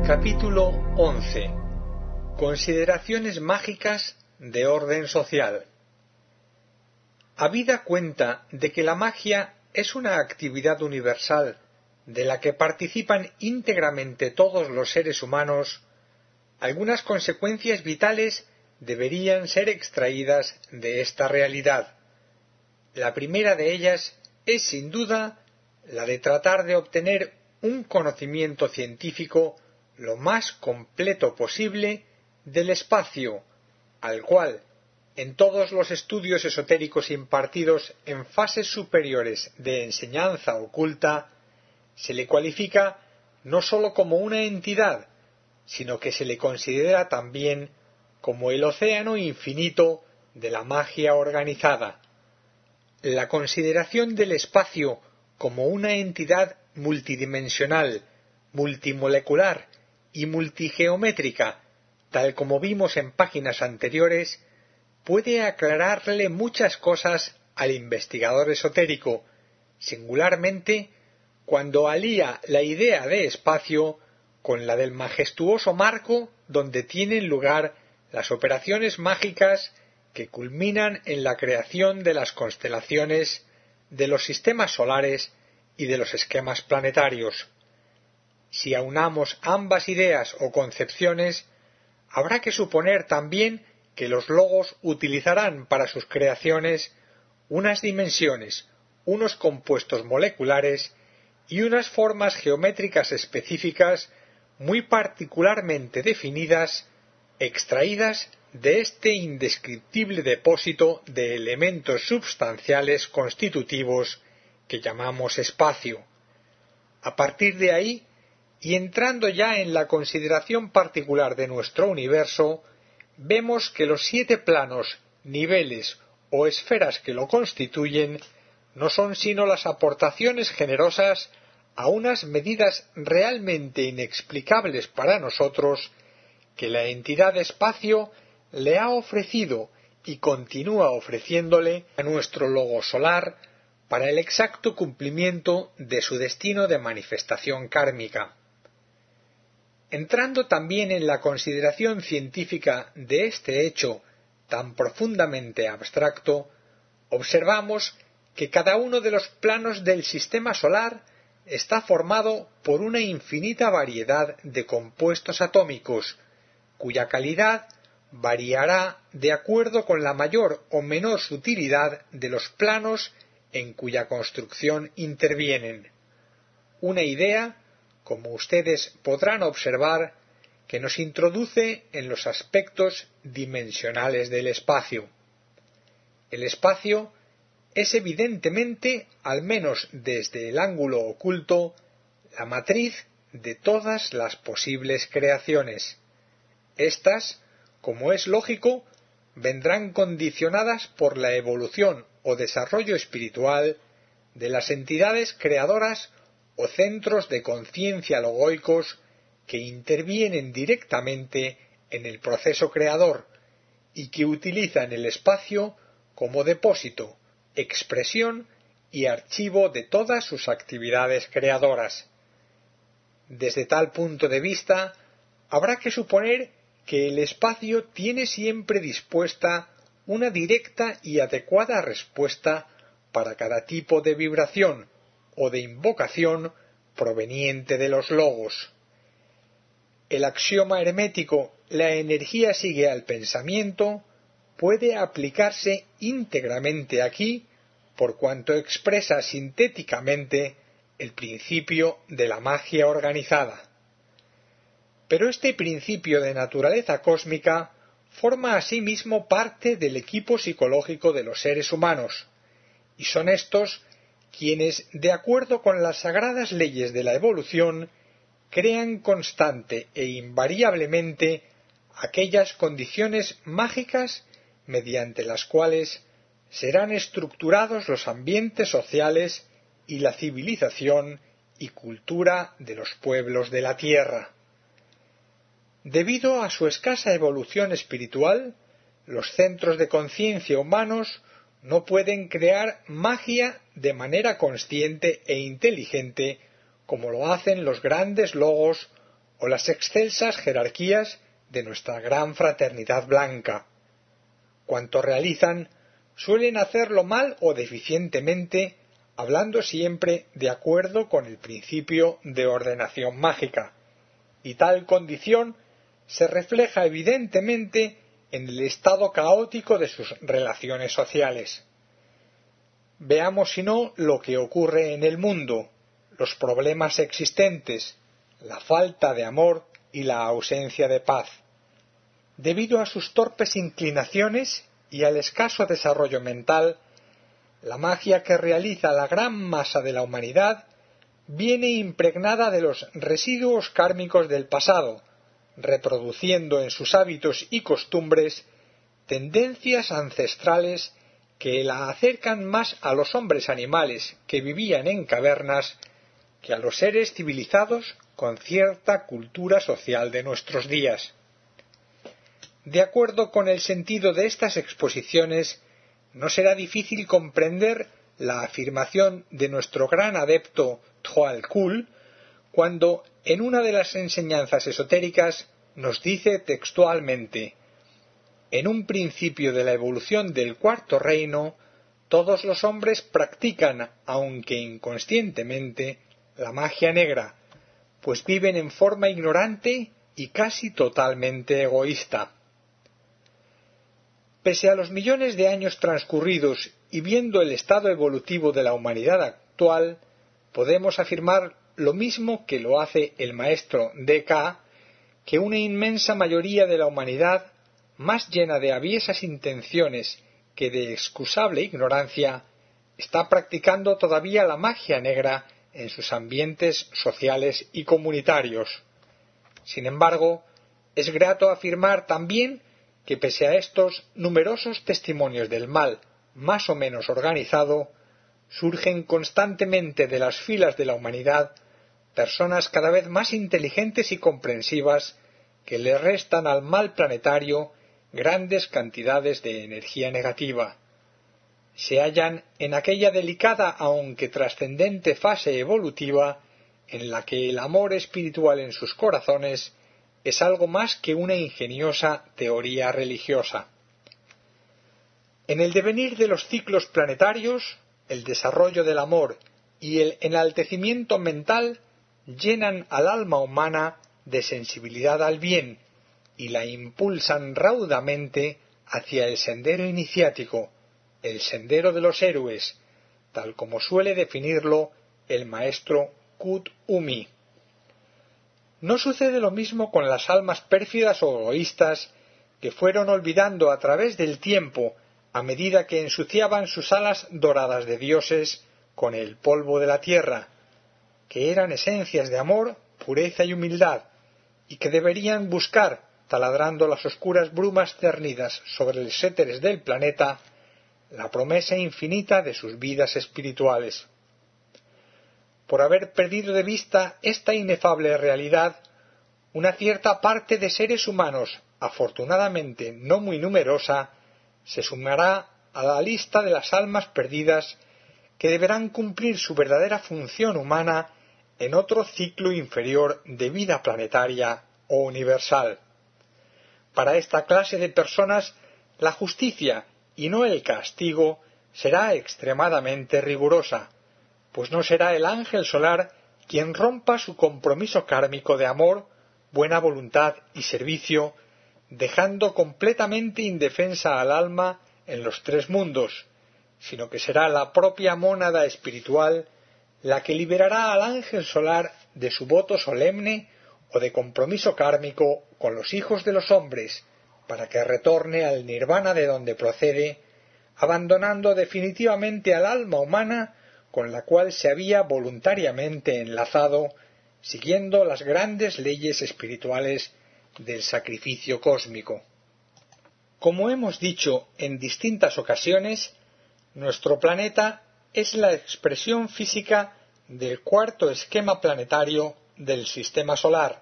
Capítulo 11. Consideraciones mágicas de orden social. Habida cuenta de que la magia es una actividad universal de la que participan íntegramente todos los seres humanos, algunas consecuencias vitales deberían ser extraídas de esta realidad. La primera de ellas es, sin duda, la de tratar de obtener un conocimiento científico lo más completo posible del espacio, al cual, en todos los estudios esotéricos impartidos en fases superiores de enseñanza oculta, se le cualifica no sólo como una entidad, sino que se le considera también como el océano infinito de la magia organizada. La consideración del espacio como una entidad multidimensional, multimolecular y multigeométrica, tal como vimos en páginas anteriores, puede aclararle muchas cosas al investigador esotérico, singularmente cuando alía la idea de espacio con la del majestuoso marco donde tienen lugar las operaciones mágicas que culminan en la creación de las constelaciones, de los sistemas solares y de los esquemas planetarios. Si aunamos ambas ideas o concepciones, habrá que suponer también que los logos utilizarán para sus creaciones unas dimensiones, unos compuestos moleculares y unas formas geométricas específicas muy particularmente definidas, extraídas de este indescriptible depósito de elementos substanciales constitutivos que llamamos espacio. A partir de ahí, y entrando ya en la consideración particular de nuestro universo, vemos que los 7 planos, niveles o esferas que lo constituyen no son sino las aportaciones generosas a unas medidas realmente inexplicables para nosotros que la entidad espacio le ha ofrecido y continúa ofreciéndole a nuestro logo solar para el exacto cumplimiento de su destino de manifestación kármica. Entrando también en la consideración científica de este hecho tan profundamente abstracto, observamos que cada uno de los planos del sistema solar está formado por una infinita variedad de compuestos atómicos, cuya calidad variará de acuerdo con la mayor o menor sutilidad de los planos en cuya construcción intervienen. Una idea, como ustedes podrán observar, que nos introduce en los aspectos dimensionales del espacio. El espacio es evidentemente, al menos desde el ángulo oculto, la matriz de todas las posibles creaciones. Estas, como es lógico, vendrán condicionadas por la evolución o desarrollo espiritual de las entidades creadoras o centros de conciencia logoicos que intervienen directamente en el proceso creador y que utilizan el espacio como depósito, expresión y archivo de todas sus actividades creadoras. Desde tal punto de vista, habrá que suponer que el espacio tiene siempre dispuesta una directa y adecuada respuesta para cada tipo de vibración o de invocación proveniente de los logos. El axioma hermético «la energía sigue al pensamiento» puede aplicarse íntegramente aquí por cuanto expresa sintéticamente el principio de la magia organizada. Pero este principio de naturaleza cósmica forma asimismo parte del equipo psicológico de los seres humanos, y son estos quienes, de acuerdo con las sagradas leyes de la evolución, crean constante e invariablemente aquellas condiciones mágicas mediante las cuales serán estructurados los ambientes sociales y la civilización y cultura de los pueblos de la Tierra. Debido a su escasa evolución espiritual, los centros de conciencia humanos no pueden crear magia de manera consciente e inteligente como lo hacen los grandes logos o las excelsas jerarquías de nuestra gran fraternidad blanca. Cuanto realizan, suelen hacerlo mal o deficientemente, hablando siempre de acuerdo con el principio de ordenación mágica, y tal condición se refleja evidentemente en el estado caótico de sus relaciones sociales. Veamos si no lo que ocurre en el mundo, los problemas existentes, la falta de amor y la ausencia de paz. Debido a sus torpes inclinaciones y al escaso desarrollo mental, la magia que realiza la gran masa de la humanidad viene impregnada de los residuos kármicos del pasado, reproduciendo en sus hábitos y costumbres tendencias ancestrales que la acercan más a los hombres animales que vivían en cavernas que a los seres civilizados con cierta cultura social de nuestros días. De acuerdo con el sentido de estas exposiciones, no será difícil comprender la afirmación de nuestro gran adepto Tjoalcul cuando en una de las enseñanzas esotéricas nos dice textualmente: en un principio de la evolución del cuarto reino, todos los hombres practican, aunque inconscientemente, la magia negra, pues viven en forma ignorante y casi totalmente egoísta. Pese a los millones de años transcurridos y viendo el estado evolutivo de la humanidad actual, podemos afirmar lo mismo que lo hace el maestro D.K., que una inmensa mayoría de la humanidad, más llena de aviesas intenciones que de excusable ignorancia, está practicando todavía la magia negra en sus ambientes sociales y comunitarios. Sin embargo, es grato afirmar también que pese a estos numerosos testimonios del mal más o menos organizado, surgen constantemente de las filas de la humanidad personas cada vez más inteligentes y comprensivas que le restan al mal planetario grandes cantidades de energía negativa. Se hallan en aquella delicada aunque trascendente fase evolutiva en la que el amor espiritual en sus corazones es algo más que una ingeniosa teoría religiosa. En el devenir de los ciclos planetarios, el desarrollo del amor y el enaltecimiento mental llenan al alma humana de sensibilidad al bien y la impulsan raudamente hacia el sendero iniciático, el sendero de los héroes, tal como suele definirlo el maestro Kut-Umi. No sucede lo mismo con las almas pérfidas o egoístas que fueron olvidando a través del tiempo a medida que ensuciaban sus alas doradas de dioses con el polvo de la tierra, que eran esencias de amor, pureza y humildad, y que deberían buscar, taladrando las oscuras brumas cernidas sobre los éteres del planeta, la promesa infinita de sus vidas espirituales. Por haber perdido de vista esta inefable realidad, una cierta parte de seres humanos, afortunadamente no muy numerosa, se sumará a la lista de las almas perdidas que deberán cumplir su verdadera función humana en otro ciclo inferior de vida planetaria o universal. Para esta clase de personas, la justicia y no el castigo será extremadamente rigurosa, pues no será el ángel solar quien rompa su compromiso kármico de amor, buena voluntad y servicio, dejando completamente indefensa al alma en los tres mundos, sino que será la propia mónada espiritual la que liberará al ángel solar de su voto solemne o de compromiso kármico con los hijos de los hombres, para que retorne al nirvana de donde procede, abandonando definitivamente al alma humana con la cual se había voluntariamente enlazado, siguiendo las grandes leyes espirituales del sacrificio cósmico. Como hemos dicho en distintas ocasiones, nuestro planeta es la expresión física del cuarto esquema planetario del Sistema Solar,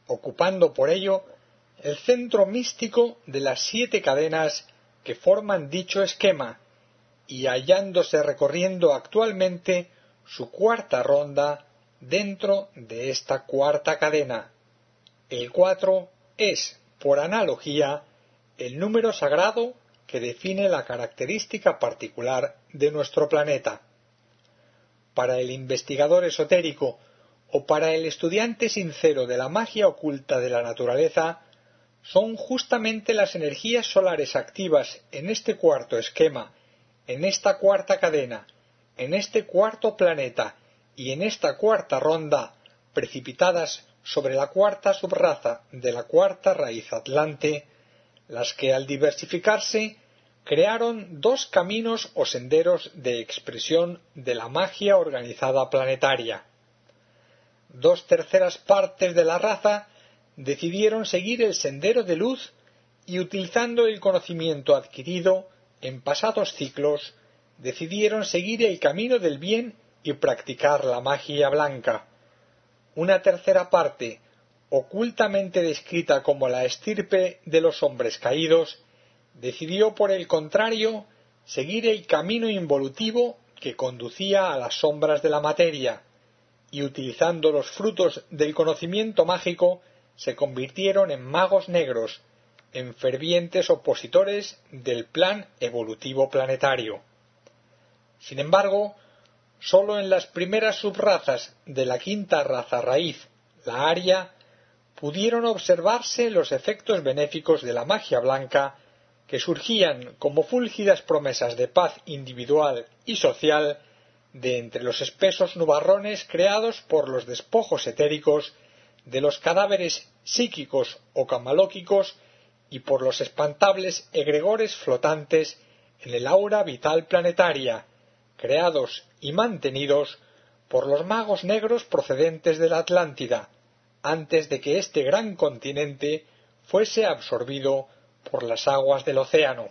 ocupando por ello el centro místico de las 7 cadenas que forman dicho esquema y hallándose recorriendo actualmente su cuarta ronda dentro de esta cuarta cadena. El 4 es, por analogía, el número sagrado que define la característica particular de nuestro planeta. Para el investigador esotérico o para el estudiante sincero de la magia oculta de la naturaleza, son justamente las energías solares activas en este cuarto esquema, en esta cuarta cadena, en este cuarto planeta y en esta cuarta ronda, precipitadas sobre la cuarta subraza de la cuarta raíz atlante, las que al diversificarse crearon 2 caminos o senderos de expresión de la magia organizada planetaria. 2/3 partes de la raza decidieron seguir el sendero de luz y utilizando el conocimiento adquirido en pasados ciclos, decidieron seguir el camino del bien y practicar la magia blanca. Una 1/3 parte, ocultamente descrita como la estirpe de los hombres caídos, decidió por el contrario seguir el camino involutivo que conducía a las sombras de la materia, y utilizando los frutos del conocimiento mágico se convirtieron en magos negros, en fervientes opositores del plan evolutivo planetario. Sin embargo, sólo en las primeras subrazas de la quinta raza raíz, la aria, pudieron observarse los efectos benéficos de la magia blanca que surgían como fúlgidas promesas de paz individual y social de entre los espesos nubarrones creados por los despojos etéricos de los cadáveres psíquicos o camalóquicos y por los espantables egregores flotantes en el aura vital planetaria, creados y mantenidos por los magos negros procedentes de la Atlántida, antes de que este gran continente fuese absorbido por las aguas del océano.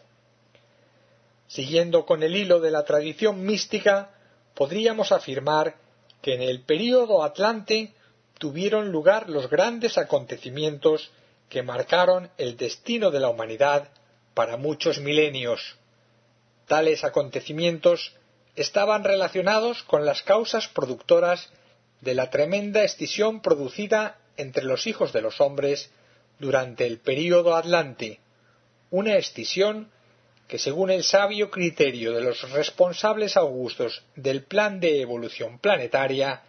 Siguiendo con el hilo de la tradición mística, podríamos afirmar que en el período atlante tuvieron lugar los grandes acontecimientos que marcaron el destino de la humanidad para muchos milenios. Tales acontecimientos estaban relacionados con las causas productoras de la tremenda escisión producida entre los hijos de los hombres durante el período atlante, una escisión que según el sabio criterio de los responsables augustos del plan de evolución planetaria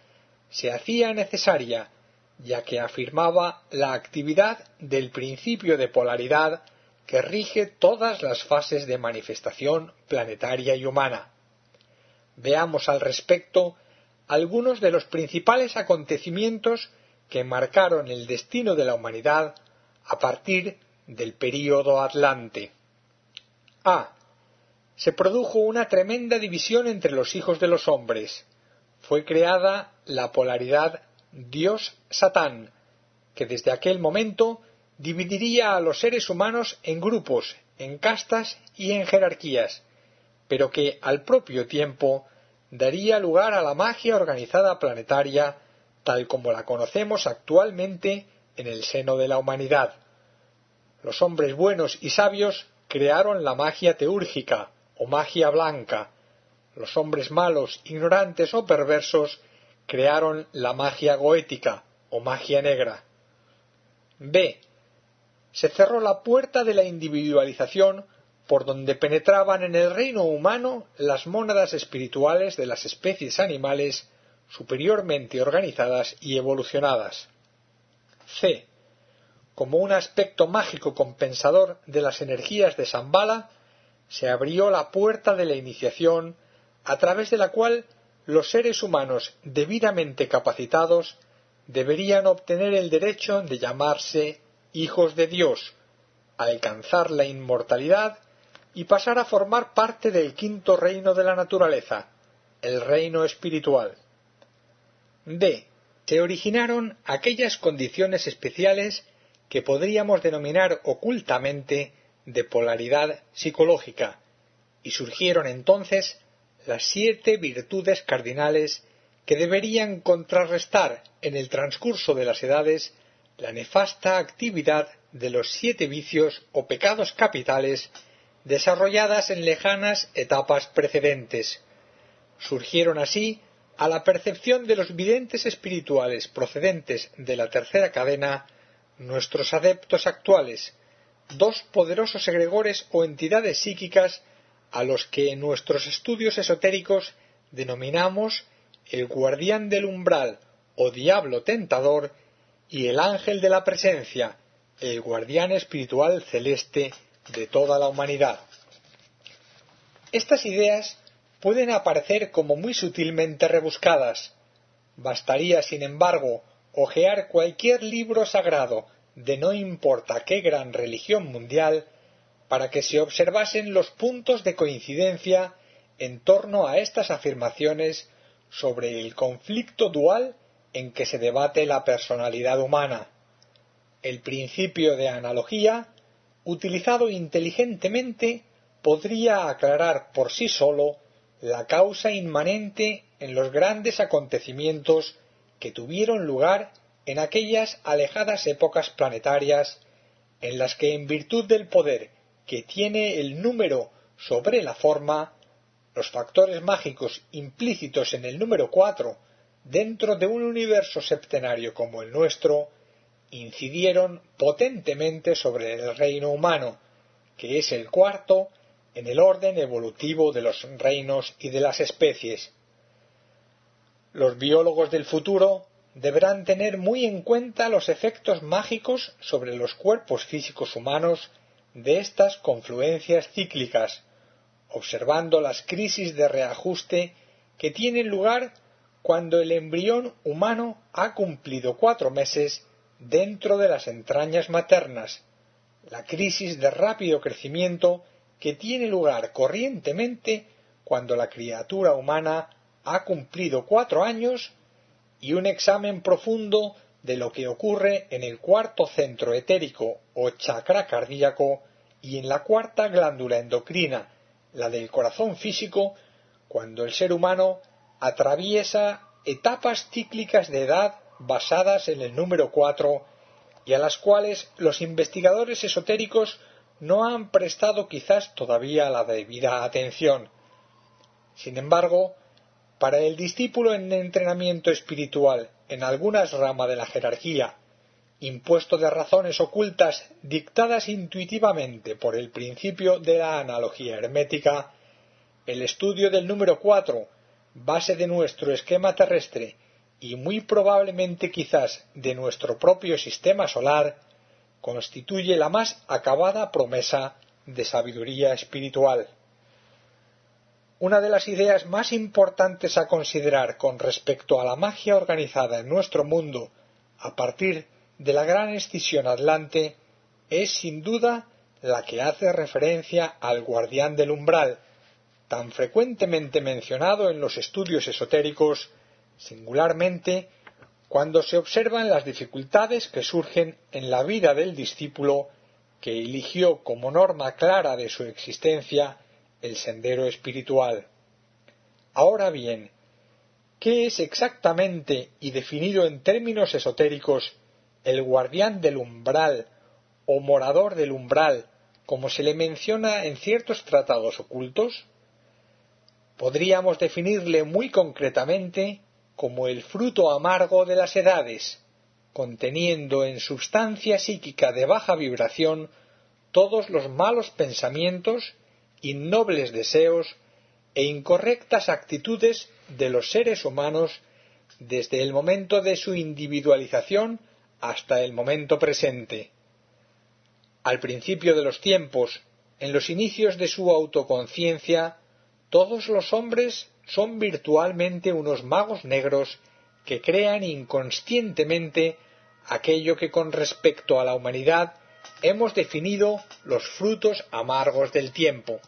se hacía necesaria, ya que afirmaba la actividad del principio de polaridad que rige todas las fases de manifestación planetaria y humana. Veamos al respecto algunos de los principales acontecimientos que marcaron el destino de la humanidad a partir del período atlante. A. Se produjo una tremenda división entre los hijos de los hombres. Fue creada la polaridad Dios-Satán, que desde aquel momento dividiría a los seres humanos en grupos, en castas y en jerarquías, pero que al propio tiempo daría lugar a la magia organizada planetaria tal como la conocemos actualmente en el seno de la humanidad. Los hombres buenos y sabios crearon la magia teúrgica o magia blanca. Los hombres malos, ignorantes o perversos crearon la magia goética o magia negra. B. Se cerró la puerta de la individualización por donde penetraban en el reino humano las mónadas espirituales de las especies animales superiormente organizadas y evolucionadas. C. Como un aspecto mágico compensador de las energías de Shambhala, se abrió la puerta de la iniciación a través de la cual los seres humanos debidamente capacitados deberían obtener el derecho de llamarse hijos de Dios, alcanzar la inmortalidad y pasar a formar parte del quinto reino de la naturaleza, el reino espiritual. D. Se originaron aquellas condiciones especiales que podríamos denominar ocultamente de polaridad psicológica, y surgieron entonces las 7 virtudes cardinales que deberían contrarrestar en el transcurso de las edades la nefasta actividad de los 7 vicios o pecados capitales desarrolladas en lejanas etapas precedentes. Surgieron así, a la percepción de los videntes espirituales procedentes de la tercera cadena, nuestros adeptos actuales, 2 poderosos egregores o entidades psíquicas a los que en nuestros estudios esotéricos denominamos el guardián del umbral o diablo tentador y el ángel de la presencia, el guardián espiritual celeste de toda la humanidad. Estas ideas pueden aparecer como muy sutilmente rebuscadas. Bastaría, sin embargo, hojear cualquier libro sagrado de no importa qué gran religión mundial para que se observasen los puntos de coincidencia en torno a estas afirmaciones sobre el conflicto dual en que se debate la personalidad humana. El principio de analogía, utilizado inteligentemente, podría aclarar por sí solo la causa inmanente en los grandes acontecimientos que tuvieron lugar en aquellas alejadas épocas planetarias en las que, en virtud del poder que tiene el número sobre la forma, los factores mágicos implícitos en el número 4 dentro de un universo septenario como el nuestro, incidieron potentemente sobre el reino humano, que es el cuarto en el orden evolutivo de los reinos y de las especies. Los biólogos del futuro deberán tener muy en cuenta los efectos mágicos sobre los cuerpos físicos humanos de estas confluencias cíclicas, observando las crisis de reajuste que tienen lugar cuando el embrión humano ha cumplido 4 meses dentro de las entrañas maternas, la crisis de rápido crecimiento que tiene lugar corrientemente cuando la criatura humana ha cumplido 4 años, y un examen profundo de lo que ocurre en el cuarto centro etérico o chakra cardíaco y en la cuarta glándula endocrina, la del corazón físico, cuando el ser humano atraviesa etapas cíclicas de edad basadas en el número 4 y a las cuales los investigadores esotéricos no han prestado quizás todavía la debida atención. Sin embargo, para el discípulo en entrenamiento espiritual en algunas ramas de la jerarquía, impuesto de razones ocultas dictadas intuitivamente por el principio de la analogía hermética, el estudio del número 4, base de nuestro esquema terrestre y muy probablemente quizás de nuestro propio sistema solar, constituye la más acabada promesa de sabiduría espiritual. Una de las ideas más importantes a considerar con respecto a la magia organizada en nuestro mundo a partir de la gran escisión atlante es sin duda la que hace referencia al guardián del umbral, tan frecuentemente mencionado en los estudios esotéricos, singularmente cuando se observan las dificultades que surgen en la vida del discípulo que eligió como norma clara de su existencia el sendero espiritual. Ahora bien, ¿qué es exactamente y definido en términos esotéricos el guardián del umbral o morador del umbral, como se le menciona en ciertos tratados ocultos? Podríamos definirle muy concretamente como el fruto amargo de las edades, conteniendo en substancia psíquica de baja vibración todos los malos pensamientos, innobles deseos e incorrectas actitudes de los seres humanos desde el momento de su individualización hasta el momento presente. Al principio de los tiempos, en los inicios de su autoconciencia, todos los hombres son virtualmente unos magos negros que crean inconscientemente aquello que con respecto a la humanidad hemos definido los frutos amargos del tiempo.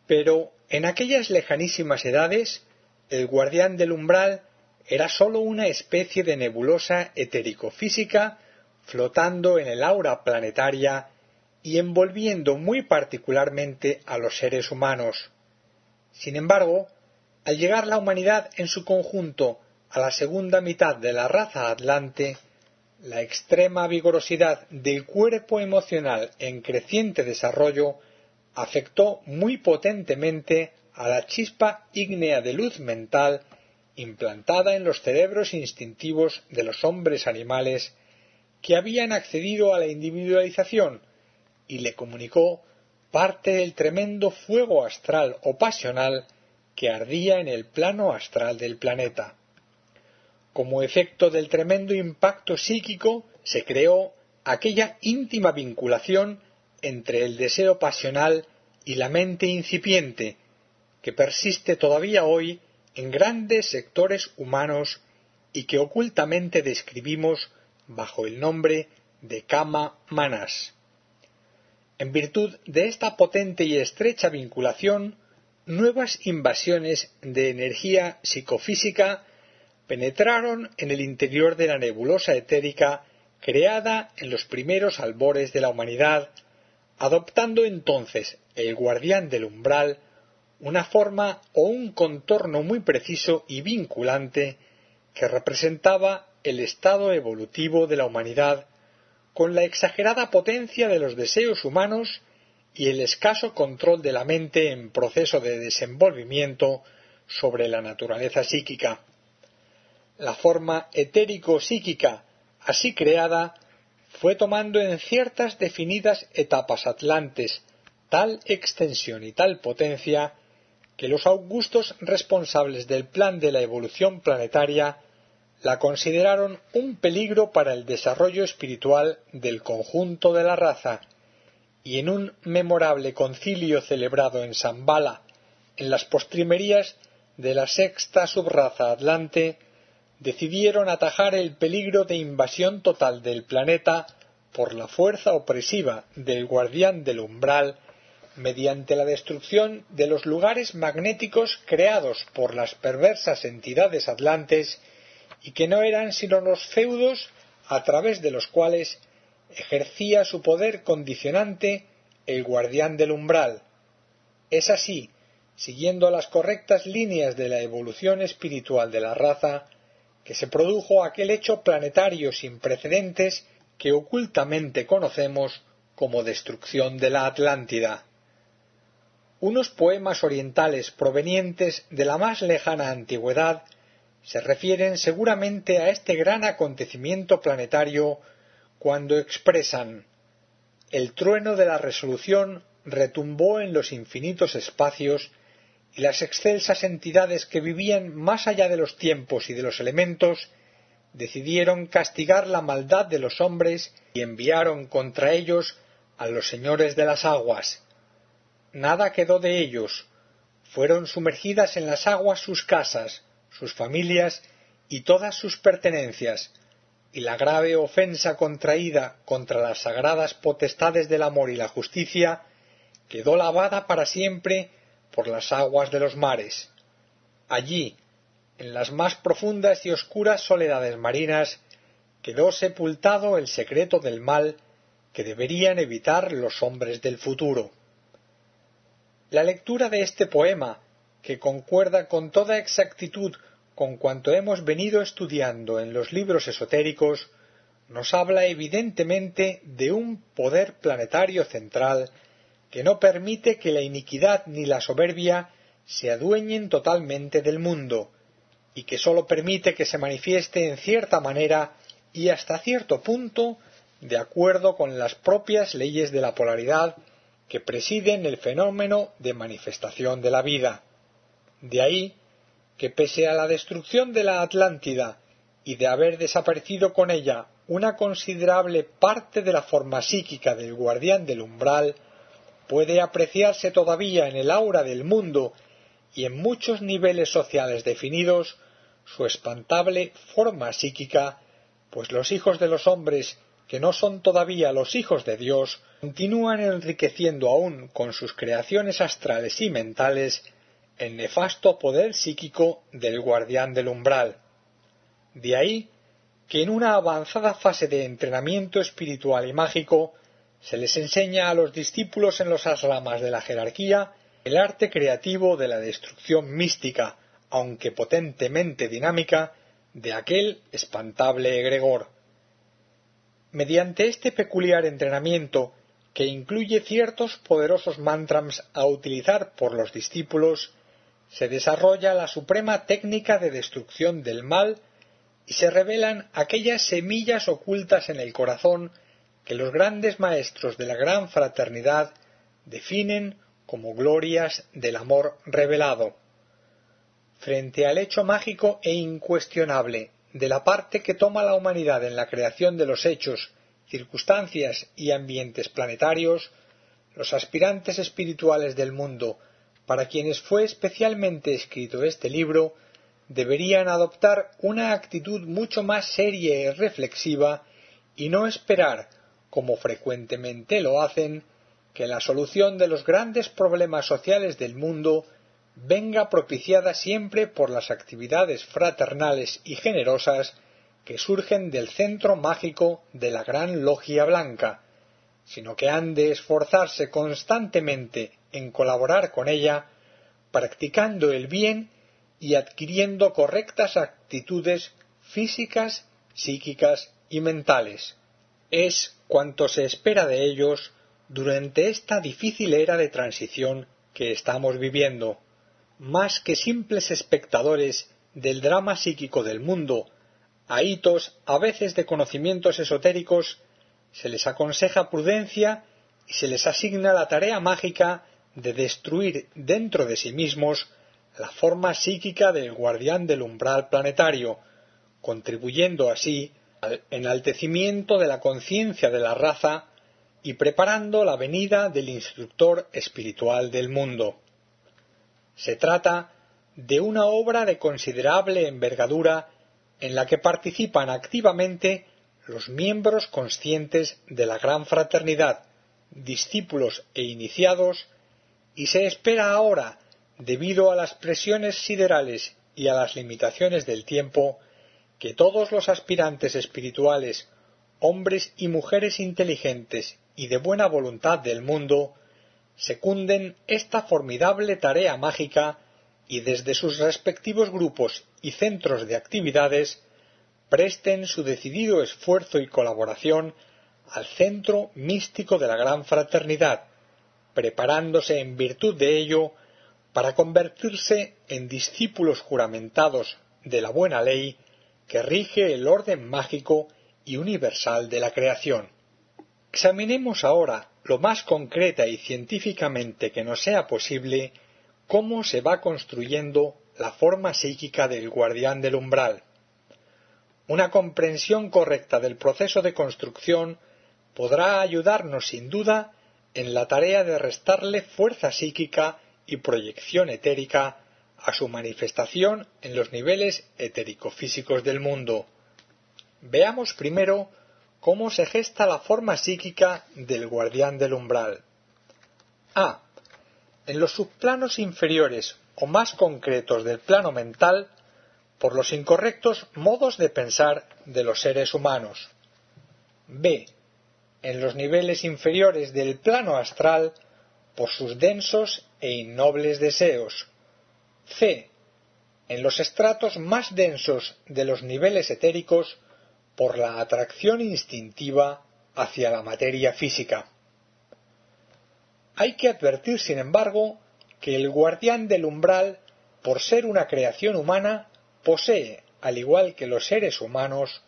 Pero en aquellas lejanísimas edades, el guardián del umbral era sólo una especie de nebulosa etérico-física flotando en el aura planetaria y envolviendo muy particularmente a los seres humanos. Sin embargo, al llegar la humanidad en su conjunto a la segunda mitad de la raza atlante, la extrema vigorosidad del cuerpo emocional en creciente desarrollo afectó muy potentemente a la chispa ígnea de luz mental implantada en los cerebros instintivos de los hombres animales que habían accedido a la individualización, y le comunicó parte del tremendo fuego astral o pasional que ardía en el plano astral del planeta. Como efecto del tremendo impacto psíquico se creó aquella íntima vinculación entre el deseo pasional y la mente incipiente, que persiste todavía hoy en grandes sectores humanos y que ocultamente describimos bajo el nombre de Kama Manas. En virtud de esta potente y estrecha vinculación, nuevas invasiones de energía psicofísica penetraron en el interior de la nebulosa etérica creada en los primeros albores de la humanidad, adoptando entonces el guardián del umbral una forma o un contorno muy preciso y vinculante que representaba el estado evolutivo de la humanidad con la exagerada potencia de los deseos humanos y el escaso control de la mente en proceso de desenvolvimiento sobre la naturaleza psíquica. La forma etérico-psíquica así creada fue tomando en ciertas definidas etapas atlantes tal extensión y tal potencia que los augustos responsables del plan de la evolución planetaria la consideraron un peligro para el desarrollo espiritual del conjunto de la raza, y en un memorable concilio celebrado en Shambhala, en las postrimerías de la sexta subraza atlante, decidieron atajar el peligro de invasión total del planeta por la fuerza opresiva del guardián del umbral mediante la destrucción de los lugares magnéticos creados por las perversas entidades atlantes y que no eran sino los feudos a través de los cuales ejercía su poder condicionante el guardián del umbral. Es así, siguiendo las correctas líneas de la evolución espiritual de la raza, que se produjo aquel hecho planetario sin precedentes que ocultamente conocemos como destrucción de la Atlántida. Unos poemas orientales provenientes de la más lejana antigüedad se refieren seguramente a este gran acontecimiento planetario cuando expresan: el trueno de la resolución retumbó en los infinitos espacios y las excelsas entidades que vivían más allá de los tiempos y de los elementos decidieron castigar la maldad de los hombres y enviaron contra ellos a los señores de las aguas. Nada quedó de ellos, fueron sumergidas en las aguas sus casas, sus familias y todas sus pertenencias, y la grave ofensa contraída contra las sagradas potestades del amor y la justicia quedó lavada para siempre por las aguas de los mares. Allí, en las más profundas y oscuras soledades marinas, quedó sepultado el secreto del mal que deberían evitar los hombres del futuro. La lectura de este poema, que concuerda con toda exactitud con cuanto hemos venido estudiando en los libros esotéricos, nos habla evidentemente de un poder planetario central que no permite que la iniquidad ni la soberbia se adueñen totalmente del mundo, y que sólo permite que se manifieste en cierta manera y hasta cierto punto de acuerdo con las propias leyes de la polaridad que presiden el fenómeno de manifestación de la vida. De ahí que pese a la destrucción de la Atlántida y de haber desaparecido con ella una considerable parte de la forma psíquica del guardián del umbral, puede apreciarse todavía en el aura del mundo y en muchos niveles sociales definidos su espantable forma psíquica, pues los hijos de los hombres, que no son todavía los hijos de Dios, continúan enriqueciendo aún con sus creaciones astrales y mentales el nefasto poder psíquico del guardián del umbral. De ahí que en una avanzada fase de entrenamiento espiritual y mágico Se les enseña a los discípulos en los asramas de la jerarquía el arte creativo de la destrucción mística, aunque potentemente dinámica, de aquel espantable egregor. Mediante este peculiar entrenamiento, que incluye ciertos poderosos mantras a utilizar por los discípulos, se desarrolla la suprema técnica de destrucción del mal y se revelan aquellas semillas ocultas en el corazón que los grandes maestros de la gran fraternidad definen como glorias del amor revelado. Frente al hecho mágico e incuestionable de la parte que toma la humanidad en la creación de los hechos, circunstancias y ambientes planetarios, los aspirantes espirituales del mundo, para quienes fue especialmente escrito este libro, deberían adoptar una actitud mucho más seria y reflexiva y no esperar, como frecuentemente lo hacen, que la solución de los grandes problemas sociales del mundo venga propiciada siempre por las actividades fraternales y generosas que surgen del centro mágico de la gran logia blanca, sino que han de esforzarse constantemente en colaborar con ella, practicando el bien y adquiriendo correctas actitudes físicas, psíquicas y mentales. Es cuanto se espera de ellos durante esta difícil era de transición que estamos viviendo. Más que simples espectadores del drama psíquico del mundo, ahitos a veces de conocimientos esotéricos, se les aconseja prudencia y se les asigna la tarea mágica de destruir dentro de sí mismos la forma psíquica del guardián del umbral planetario, contribuyendo así al enaltecimiento de la conciencia de la raza y preparando la venida del instructor espiritual del mundo. Se trata de una obra de considerable envergadura en la que participan activamente los miembros conscientes de la gran fraternidad, discípulos e iniciados, y se espera ahora, debido a las presiones siderales y a las limitaciones del tiempo, que todos los aspirantes espirituales, hombres y mujeres inteligentes y de buena voluntad del mundo, secunden esta formidable tarea mágica y desde sus respectivos grupos y centros de actividades presten su decidido esfuerzo y colaboración al centro místico de la gran fraternidad, preparándose en virtud de ello para convertirse en discípulos juramentados de la buena ley que rige el orden mágico y universal de la creación. Examinemos ahora lo más concreta y científicamente que nos sea posible cómo se va construyendo la forma psíquica del guardián del umbral. Una comprensión correcta del proceso de construcción podrá ayudarnos sin duda en la tarea de restarle fuerza psíquica y proyección etérica a su manifestación en los niveles etérico-físicos del mundo. Veamos primero cómo se gesta la forma psíquica del guardián del umbral. A. En los subplanos inferiores o más concretos del plano mental, por los incorrectos modos de pensar de los seres humanos. B. En los niveles inferiores del plano astral, por sus densos e innobles deseos. C. En los estratos más densos de los niveles etéricos, por la atracción instintiva hacia la materia física. Hay que advertir, sin embargo, que el guardián del umbral, por ser una creación humana, posee, al igual que los seres humanos,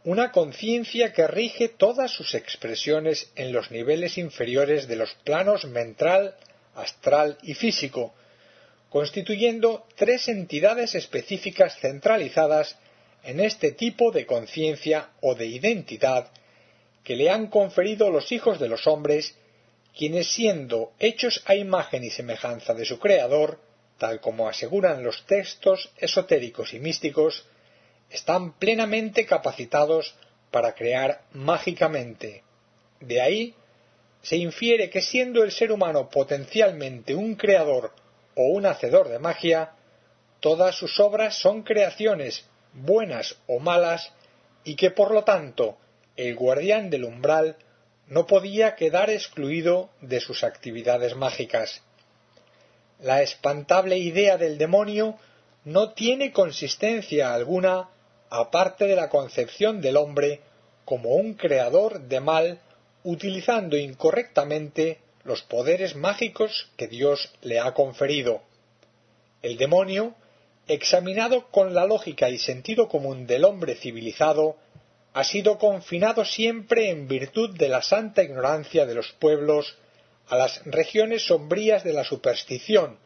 una conciencia que rige todas sus expresiones en los niveles inferiores de los planos mental, astral y físico, constituyendo tres entidades específicas centralizadas en este tipo de conciencia o de identidad que le han conferido los hijos de los hombres, quienes siendo hechos a imagen y semejanza de su Creador, tal como aseguran los textos esotéricos y místicos, están plenamente capacitados para crear mágicamente. De ahí se infiere que siendo el ser humano potencialmente un creador o un hacedor de magia, todas sus obras son creaciones, buenas o malas, y que por lo tanto el guardián del umbral no podía quedar excluido de sus actividades mágicas. La espantable idea del demonio no tiene consistencia alguna aparte de la concepción del hombre como un creador de mal utilizando incorrectamente los poderes mágicos que Dios le ha conferido. El demonio, examinado con la lógica y sentido común del hombre civilizado, ha sido confinado siempre en virtud de la santa ignorancia de los pueblos a las regiones sombrías de la superstición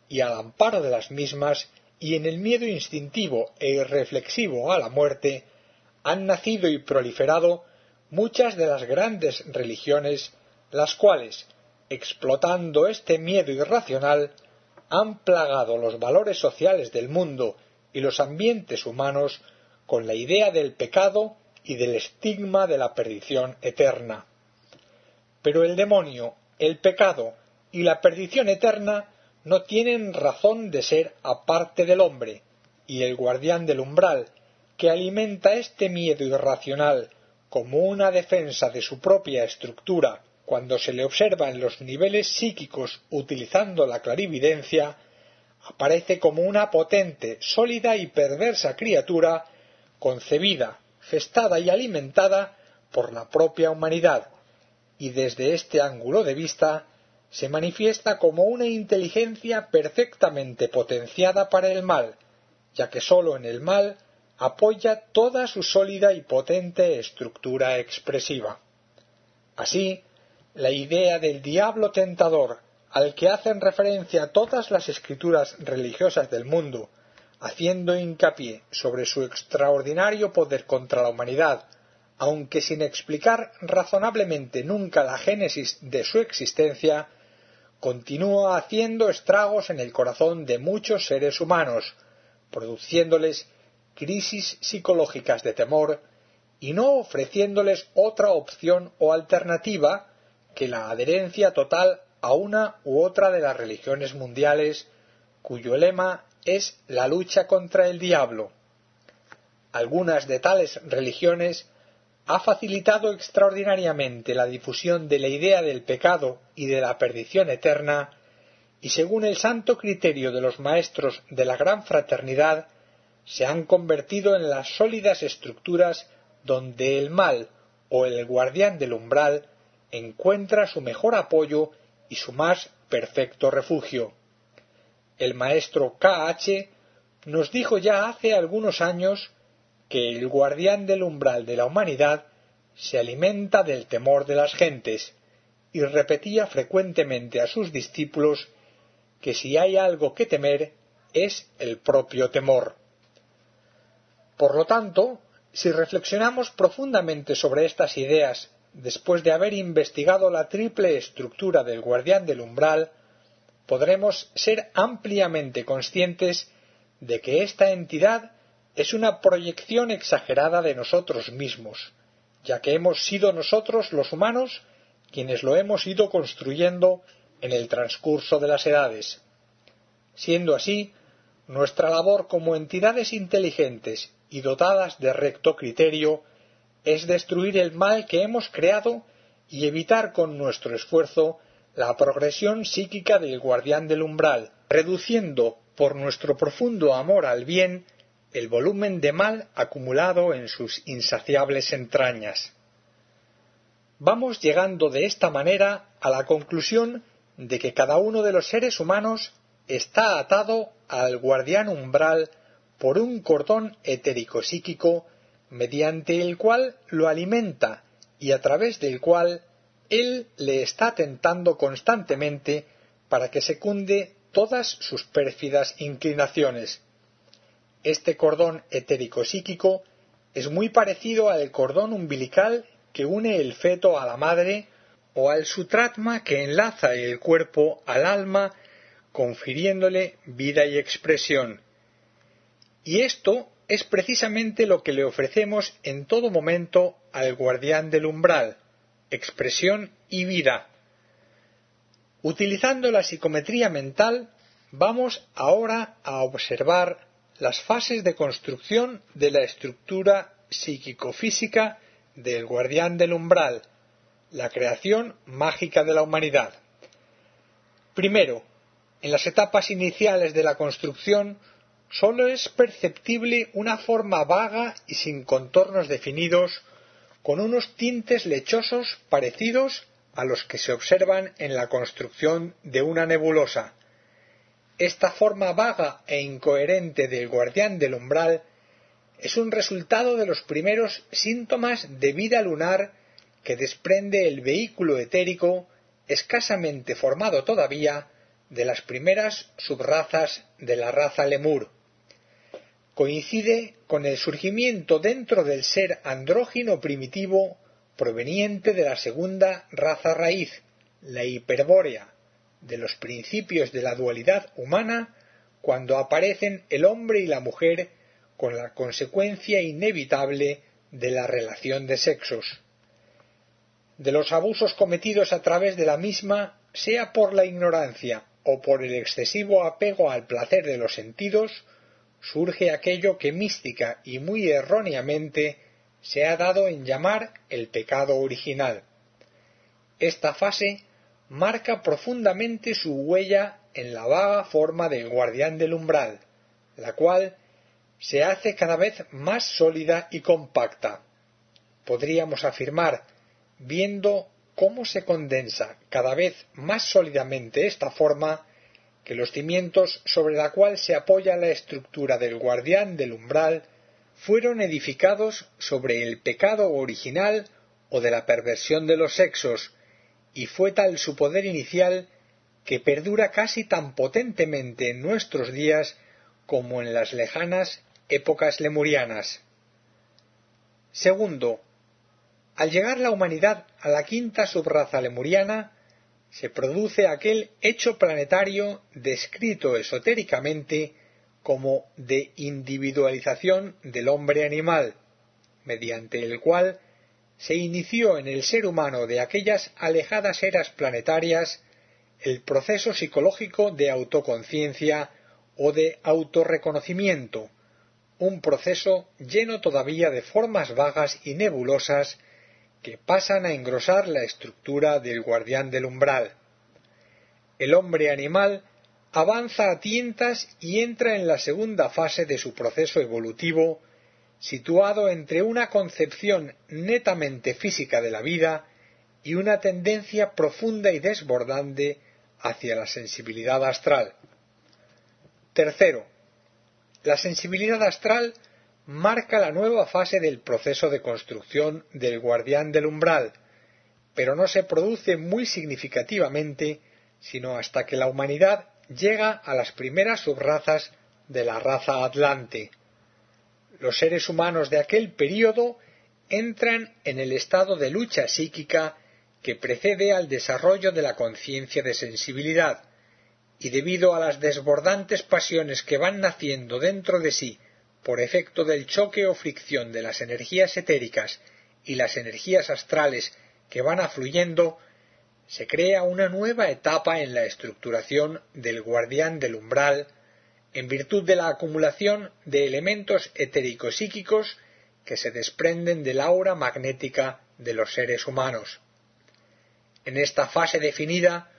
y al amparo de las mismas y en el miedo instintivo e irreflexivo a la muerte han nacido y proliferado muchas de las grandes religiones, las cuales, explotando este miedo irracional, han plagado los valores sociales del mundo y los ambientes humanos con la idea del pecado y del estigma de la perdición eterna. Pero el demonio, el pecado y la perdición eterna no tienen razón de ser aparte del hombre, y el guardián del umbral, que alimenta este miedo irracional como una defensa de su propia estructura cuando se le observa en los niveles psíquicos utilizando la clarividencia, aparece como una potente, sólida y perversa criatura concebida, gestada y alimentada por la propia humanidad, y desde este ángulo de vista se manifiesta como una inteligencia perfectamente potenciada para el mal, ya que sólo en el mal apoya toda su sólida y potente estructura expresiva. Así, la idea del diablo tentador, al que hacen referencia todas las escrituras religiosas del mundo, haciendo hincapié sobre su extraordinario poder contra la humanidad, aunque sin explicar razonablemente nunca la génesis de su existencia, continúa haciendo estragos en el corazón de muchos seres humanos, produciéndoles crisis psicológicas de temor y no ofreciéndoles otra opción o alternativa que la adherencia total a una u otra de las religiones mundiales, cuyo lema es la lucha contra el diablo. Algunas de tales religiones ha facilitado extraordinariamente la difusión de la idea del pecado y de la perdición eterna, y según el santo criterio de los maestros de la gran fraternidad, se han convertido en las sólidas estructuras donde el mal o el guardián del umbral encuentra su mejor apoyo y su más perfecto refugio. El maestro K.H. nos dijo ya hace algunos años que el guardián del umbral de la humanidad se alimenta del temor de las gentes, y repetía frecuentemente a sus discípulos que si hay algo que temer es el propio temor. Por lo tanto, si reflexionamos profundamente sobre estas ideas después de haber investigado la triple estructura del guardián del umbral, podremos ser ampliamente conscientes de que esta entidad es una proyección exagerada de nosotros mismos, ya que hemos sido nosotros los humanos quienes lo hemos ido construyendo en el transcurso de las edades. Siendo así, nuestra labor como entidades inteligentes y dotadas de recto criterio es destruir el mal que hemos creado y evitar con nuestro esfuerzo la progresión psíquica del guardián del umbral, reduciendo por nuestro profundo amor al bien el volumen de mal acumulado en sus insaciables entrañas. Vamos llegando de esta manera a la conclusión de que cada uno de los seres humanos está atado al guardián umbral por un cordón etérico-psíquico mediante el cual lo alimenta y a través del cual él le está tentando constantemente para que secunde todas sus pérfidas inclinaciones. Este cordón etérico-psíquico es muy parecido al cordón umbilical que une el feto a la madre o al sutratma que enlaza el cuerpo al alma, confiriéndole vida y expresión. Y esto es precisamente lo que le ofrecemos en todo momento al guardián del umbral, expresión y vida. Utilizando la psicometría mental, vamos ahora a observar las fases de construcción de la estructura psíquico-física del guardián del umbral, la creación mágica de la humanidad. Primero, en las etapas iniciales de la construcción sólo es perceptible una forma vaga y sin contornos definidos, con unos tintes lechosos parecidos a los que se observan en la construcción de una nebulosa. Esta forma vaga e incoherente del guardián del umbral es un resultado de los primeros síntomas de vida lunar que desprende el vehículo etérico, escasamente formado todavía, de las primeras subrazas de la raza lemur. Coincide con el surgimiento dentro del ser andrógino primitivo proveniente de la segunda raza raíz, la hiperbórea, de los principios de la dualidad humana, cuando aparecen el hombre y la mujer con la consecuencia inevitable de la relación de sexos. De los abusos cometidos a través de la misma, sea por la ignorancia o por el excesivo apego al placer de los sentidos, surge aquello que mística y muy erróneamente se ha dado en llamar el pecado original. Esta fase marca profundamente su huella en la vaga forma del guardián del umbral, la cual se hace cada vez más sólida y compacta. Podríamos afirmar, viendo cómo se condensa cada vez más sólidamente esta forma, que los cimientos sobre la cual se apoya la estructura del guardián del umbral fueron edificados sobre el pecado original o de la perversión de los sexos, y fue tal su poder inicial que perdura casi tan potentemente en nuestros días como en las lejanas épocas lemurianas. Segundo, al llegar la humanidad a la quinta subraza lemuriana, se produce aquel hecho planetario descrito esotéricamente como de individualización del hombre animal, mediante el cual se inició en el ser humano de aquellas alejadas eras planetarias el proceso psicológico de autoconciencia o de autorreconocimiento, un proceso lleno todavía de formas vagas y nebulosas que pasan a engrosar la estructura del guardián del umbral. El hombre animal avanza a tientas y entra en la segunda fase de su proceso evolutivo, situado entre una concepción netamente física de la vida y una tendencia profunda y desbordante hacia la sensibilidad astral. Tercero, la sensibilidad astral marca la nueva fase del proceso de construcción del guardián del umbral, pero no se produce muy significativamente sino hasta que la humanidad llega a las primeras subrazas de la raza atlante. Los seres humanos de aquel período entran en el estado de lucha psíquica que precede al desarrollo de la conciencia de sensibilidad, y debido a las desbordantes pasiones que van naciendo dentro de sí por efecto del choque o fricción de las energías etéricas y las energías astrales que van afluyendo, se crea una nueva etapa en la estructuración del guardián del umbral, en virtud de la acumulación de elementos etérico-psíquicos que se desprenden del aura magnética de los seres humanos. En esta fase definida,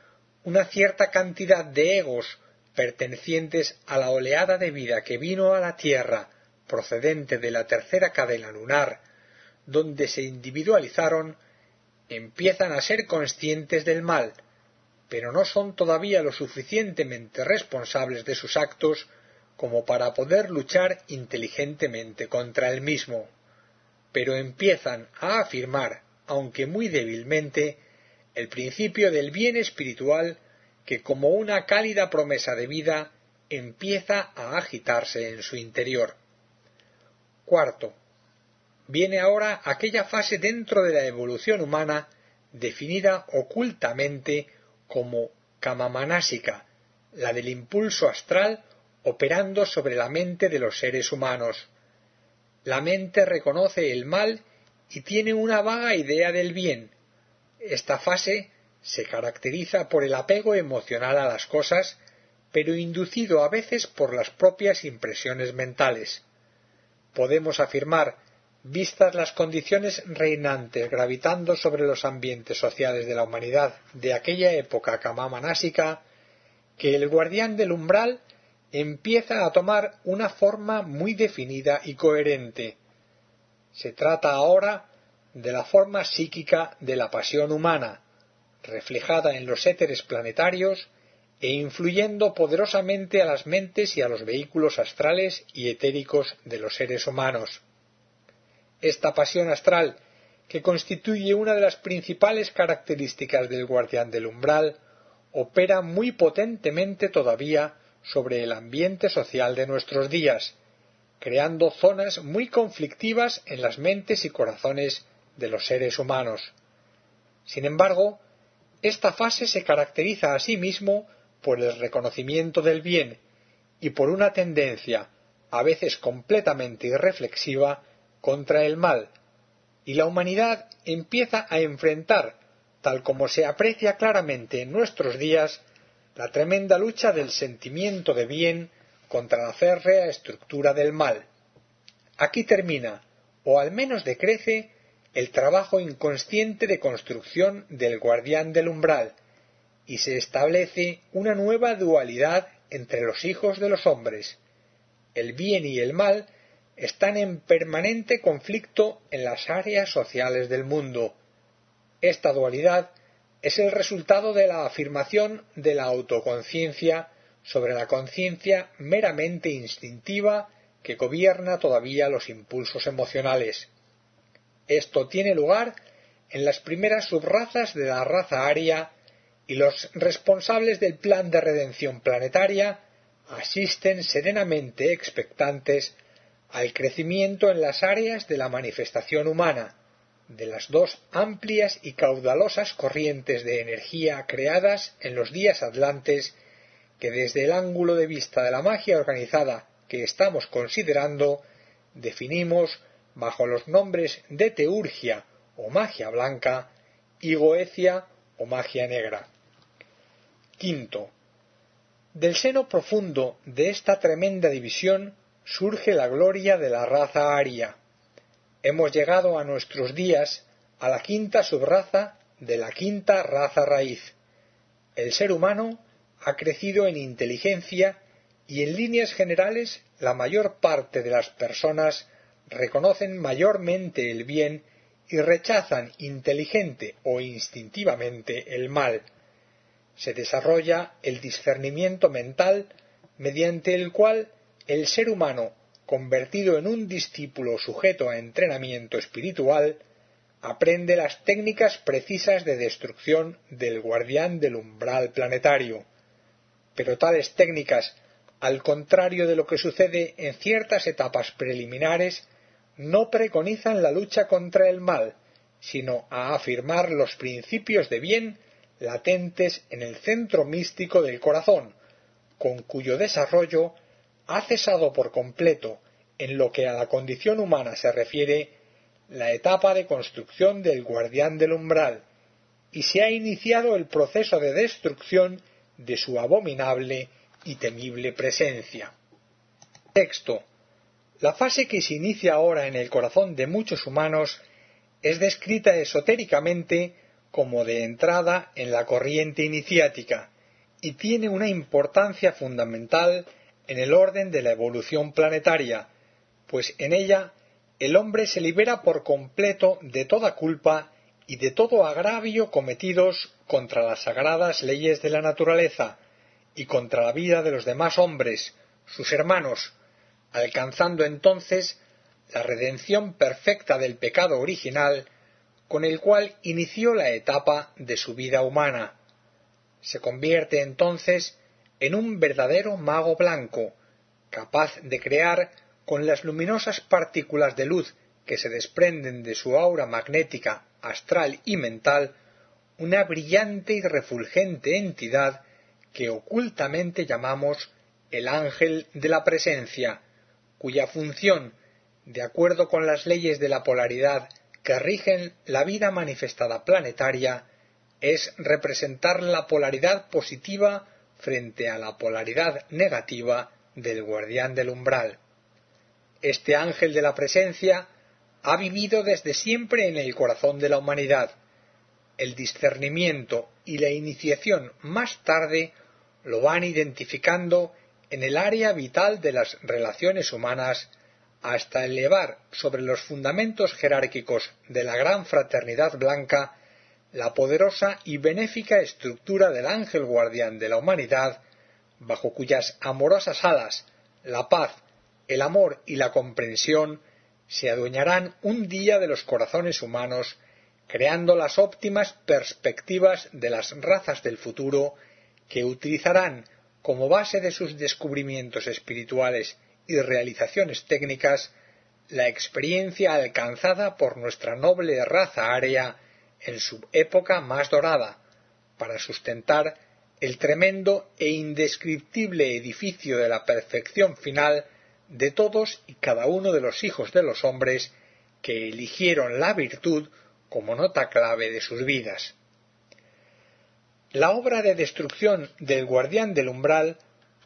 una cierta cantidad de egos pertenecientes a la oleada de vida que vino a la Tierra procedente de la tercera cadena lunar, donde se individualizaron, empiezan a ser conscientes del mal, pero no son todavía lo suficientemente responsables de sus actos como para poder luchar inteligentemente contra el mismo, pero empiezan a afirmar, aunque muy débilmente, el principio del bien espiritual que como una cálida promesa de vida empieza a agitarse en su interior. Cuarto, viene ahora aquella fase dentro de la evolución humana definida ocultamente como kamamanásika, la del impulso astral operando sobre la mente de los seres humanos. La mente reconoce el mal y tiene una vaga idea del bien. Esta fase se caracteriza por el apego emocional a las cosas, pero inducido a veces por las propias impresiones mentales. Podemos afirmar, Vistas las condiciones reinantes gravitando sobre los ambientes sociales de la humanidad de aquella época camamánásica, que el guardián del umbral empieza a tomar una forma muy definida y coherente. Se trata ahora de la forma psíquica de la pasión humana, reflejada en los éteres planetarios e influyendo poderosamente a las mentes y a los vehículos astrales y etéricos de los seres humanos. Esta pasión astral, que constituye una de las principales características del guardián del umbral, opera muy potentemente todavía sobre el ambiente social de nuestros días, creando zonas muy conflictivas en las mentes y corazones de los seres humanos. Sin embargo, esta fase se caracteriza asimismo por el reconocimiento del bien y por una tendencia, a veces completamente irreflexiva, contra el mal, y la humanidad empieza a enfrentar, tal como se aprecia claramente en nuestros días, la tremenda lucha del sentimiento de bien contra la férrea estructura del mal. Aquí termina, o al menos decrece, el trabajo inconsciente de construcción del guardián del umbral, y se establece una nueva dualidad entre los hijos de los hombres. El bien y el mal están en permanente conflicto en las áreas sociales del mundo. Esta dualidad es el resultado de la afirmación de la autoconciencia sobre la conciencia meramente instintiva que gobierna todavía los impulsos emocionales. Esto tiene lugar en las primeras subrazas de la raza aria, y los responsables del plan de redención planetaria asisten serenamente expectantes al crecimiento en las áreas de la manifestación humana, de las dos amplias y caudalosas corrientes de energía creadas en los días atlantes que desde el ángulo de vista de la magia organizada que estamos considerando definimos bajo los nombres de teurgia o magia blanca y goecia o magia negra. Quinto, del seno profundo de esta tremenda división surge la gloria de la raza aria. Hemos llegado a nuestros días a la quinta subraza de la quinta raza raíz. El ser humano ha crecido en inteligencia y en líneas generales la mayor parte de las personas reconocen mayormente el bien y rechazan inteligente o instintivamente el mal. Se desarrolla el discernimiento mental mediante el cual el ser humano, convertido en un discípulo sujeto a entrenamiento espiritual, aprende las técnicas precisas de destrucción del guardián del umbral planetario. Pero tales técnicas, al contrario de lo que sucede en ciertas etapas preliminares, no preconizan la lucha contra el mal, sino a afirmar los principios de bien latentes en el centro místico del corazón, con cuyo desarrollo ha cesado por completo, en lo que a la condición humana se refiere, la etapa de construcción del guardián del umbral, y se ha iniciado el proceso de destrucción de su abominable y temible presencia. Texto. La fase que se inicia ahora en el corazón de muchos humanos es descrita esotéricamente como de entrada en la corriente iniciática y tiene una importancia fundamental en el orden de la evolución planetaria, pues en ella el hombre se libera por completo de toda culpa y de todo agravio cometidos contra las sagradas leyes de la naturaleza y contra la vida de los demás hombres, sus hermanos, alcanzando entonces la redención perfecta del pecado original con el cual inició la etapa de su vida humana. Se convierte entonces en un verdadero mago blanco, capaz de crear con las luminosas partículas de luz que se desprenden de su aura magnética, astral y mental, una brillante y refulgente entidad que ocultamente llamamos el ángel de la presencia, cuya función, de acuerdo con las leyes de la polaridad que rigen la vida manifestada planetaria, es representar la polaridad positiva frente a la polaridad negativa del guardián del umbral. Este ángel de la presencia ha vivido desde siempre en el corazón de la humanidad. El discernimiento y la iniciación más tarde lo van identificando en el área vital de las relaciones humanas hasta elevar sobre los fundamentos jerárquicos de la gran fraternidad blanca la poderosa y benéfica estructura del ángel guardián de la humanidad, bajo cuyas amorosas alas la paz, el amor y la comprensión se adueñarán un día de los corazones humanos, creando las óptimas perspectivas de las razas del futuro que utilizarán como base de sus descubrimientos espirituales y realizaciones técnicas la experiencia alcanzada por nuestra noble raza aria en su época más dorada, para sustentar el tremendo e indescriptible edificio de la perfección final de todos y cada uno de los hijos de los hombres que eligieron la virtud como nota clave de sus vidas. La obra de destrucción del guardián del umbral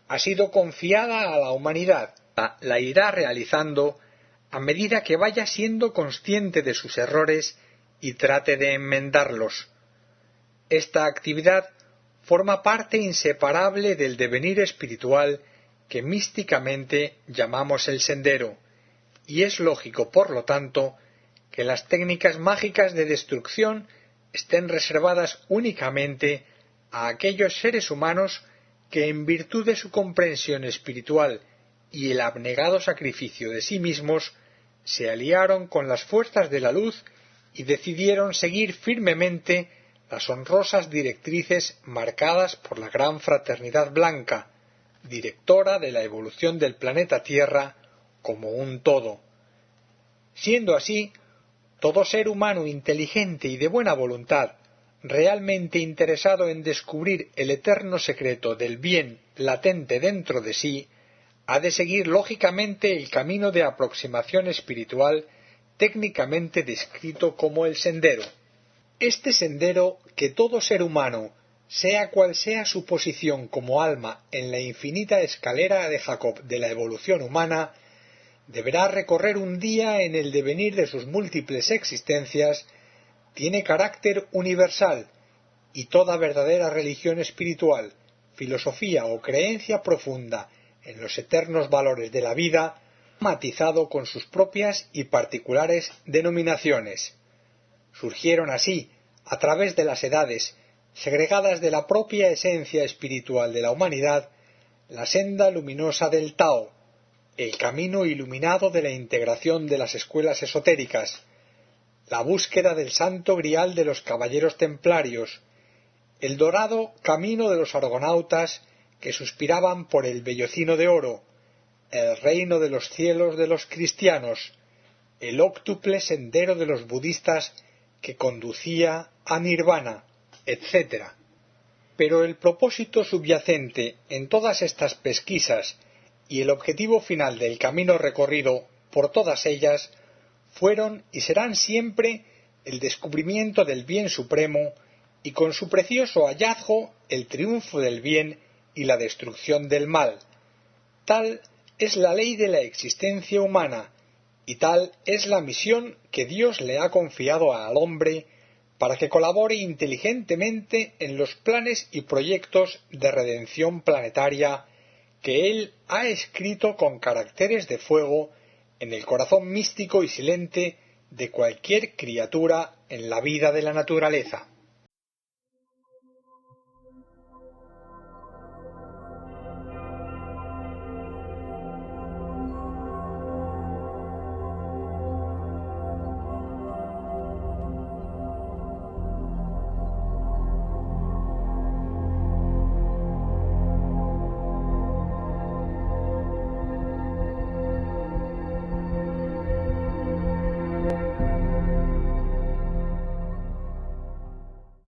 ha sido confiada a la humanidad. La irá realizando a medida que vaya siendo consciente de sus errores y trate de enmendarlos. Esta actividad forma parte inseparable del devenir espiritual que místicamente llamamos el sendero, y es lógico, por lo tanto, que las técnicas mágicas de destrucción estén reservadas únicamente a aquellos seres humanos que, en virtud de su comprensión espiritual y el abnegado sacrificio de sí mismos, se aliaron con las fuerzas de la luz y decidieron seguir firmemente las honrosas directrices marcadas por la gran fraternidad blanca, directora de la evolución del planeta Tierra como un todo. Siendo así, todo ser humano inteligente y de buena voluntad, realmente interesado en descubrir el eterno secreto del bien latente dentro de sí, ha de seguir lógicamente el camino de aproximación espiritual técnicamente descrito como el sendero. Este sendero que todo ser humano, sea cual sea su posición como alma en la infinita escalera de Jacob de la evolución humana, deberá recorrer un día en el devenir de sus múltiples existencias, tiene carácter universal, y toda verdadera religión espiritual, filosofía o creencia profunda en los eternos valores de la vida, matizado con sus propias y particulares denominaciones. Surgieron así, a través de las edades, segregadas de la propia esencia espiritual de la humanidad, la senda luminosa del Tao, el camino iluminado de la integración de las escuelas esotéricas, la búsqueda del santo grial de los caballeros templarios, el dorado camino de los argonautas que suspiraban por el vellocino de oro, el reino de los cielos de los cristianos, el óctuple sendero de los budistas que conducía a Nirvana, etc. Pero el propósito subyacente en todas estas pesquisas y el objetivo final del camino recorrido por todas ellas fueron y serán siempre el descubrimiento del bien supremo y con su precioso hallazgo el triunfo del bien y la destrucción del mal. Tal es la ley de la existencia humana y tal es la misión que Dios le ha confiado al hombre para que colabore inteligentemente en los planes y proyectos de redención planetaria que Él ha escrito con caracteres de fuego en el corazón místico y silente de cualquier criatura en la vida de la naturaleza.